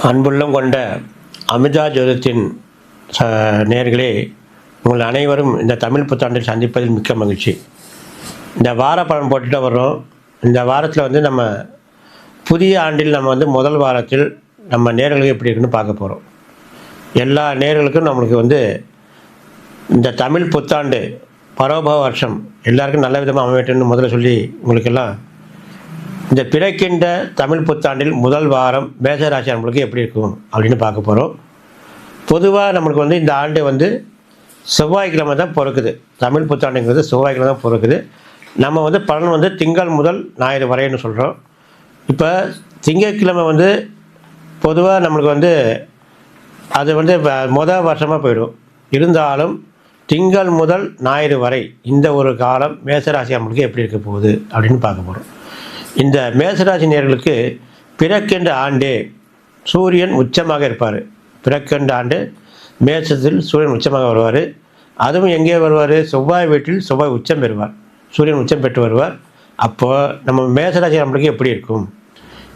அன்புள்ளம் கொண்ட அமிர்தா ஜோதிடத்தின் நேயர்களே, உங்கள் அனைவரும் இந்த தமிழ் புத்தாண்டில் சந்திப்பதில் மிக்க மகிழ்ச்சி. இந்த வார பலன் போட்டுட்டு வர்றோம். இந்த வாரத்தில் நம்ம புதிய ஆண்டில் நம்ம முதல் வாரத்தில் நம்ம நேயர்களுக்கு எப்படி இருக்குன்னு பார்க்க போகிறோம். எல்லா நேயர்களுக்கும் நம்மளுக்கு இந்த தமிழ் புத்தாண்டு பரோப வருஷம் எல்லாருக்கும் நல்ல விதமாக அமையட்டும்னு முதல்ல சொல்லி உங்களுக்கெல்லாம் இந்த பிறக்கின்ற தமிழ் புத்தாண்டில் முதல் வாரம் மேஷராசி நம்மளுக்கு எப்படி இருக்கும் அப்படின்னு பார்க்க போகிறோம். பொதுவாக நம்மளுக்கு இந்த ஆண்டு செவ்வாய்க்கிழமை தான் பிறக்குது. தமிழ் புத்தாண்டுங்கிறது செவ்வாய்க்கிழமை தான் பிறக்குது. நம்ம பலன் திங்கள் முதல் ஞாயிறு வரைன்னு சொல்கிறோம். இப்போ திங்கட்கிழமை பொதுவாக நம்மளுக்கு அது முதல் வருஷமாக போயிடும். இருந்தாலும் திங்கள் முதல் ஞாயிறு வரை இந்த ஒரு காலம் மேஷராசி நம்மளுக்கு எப்படி இருக்க போகுது அப்படின்னு பார்க்க போகிறோம். இந்த மேஷராசி நேயர்களுக்கு பிறக்கின்ற ஆண்டே சூரியன் உச்சமாக இருப்பார். பிறக்கின்ற ஆண்டு மேஷத்தில் சூரியன் உச்சமாக வருவார். அதுவும் எங்கே வருவார்? செவ்வாய் வீட்டில் செவ்வாய் உச்சம் பெறுவார். சூரியன் உச்சம் பெற்று வருவார். அப்போது நம்ம மேஷராசி நம்மளுக்கு எப்படி இருக்கும்?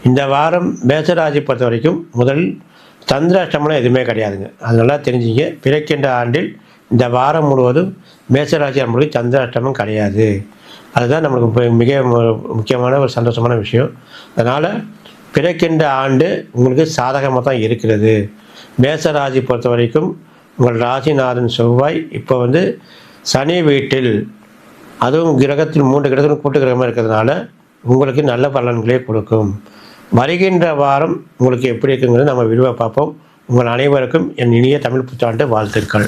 இந்த வாரம் மேஷராசி பொறுத்த வரைக்கும் முதலில் சந்திராஷ்டமனம் எதுவுமே கிடையாதுங்க. அது நல்லா தெரிஞ்சுங்க. பிறக்கின்ற ஆண்டில் இந்த வாரம் முழுவதும் மேஷராசி நம்மளுக்கு சந்திராஷ்டமம் கிடையாது. அதுதான் நம்மளுக்கு மிக முக்கியமான ஒரு சந்தோஷமான விஷயம். அதனால் பிறக்கின்ற ஆண்டு உங்களுக்கு சாதகமாக தான் இருக்கிறது. மேஷராசி பொறுத்த வரைக்கும் உங்கள் ராசிநாதன் செவ்வாய் இப்போ சனி வீட்டில், அதுவும் கிரகத்தில் 3 கிரகத்தில் கூட்டு கிரகமாக இருக்கிறதுனால உங்களுக்கு நல்ல பலன்களே கொடுக்கும். வருகின்ற வாரம் உங்களுக்கு எப்படி இருக்குங்கிறது நம்ம விரிவாக பார்ப்போம். உங்கள் அனைவருக்கும் என் இனிய தமிழ் புத்தாண்டு வாழ்த்துக்கள்.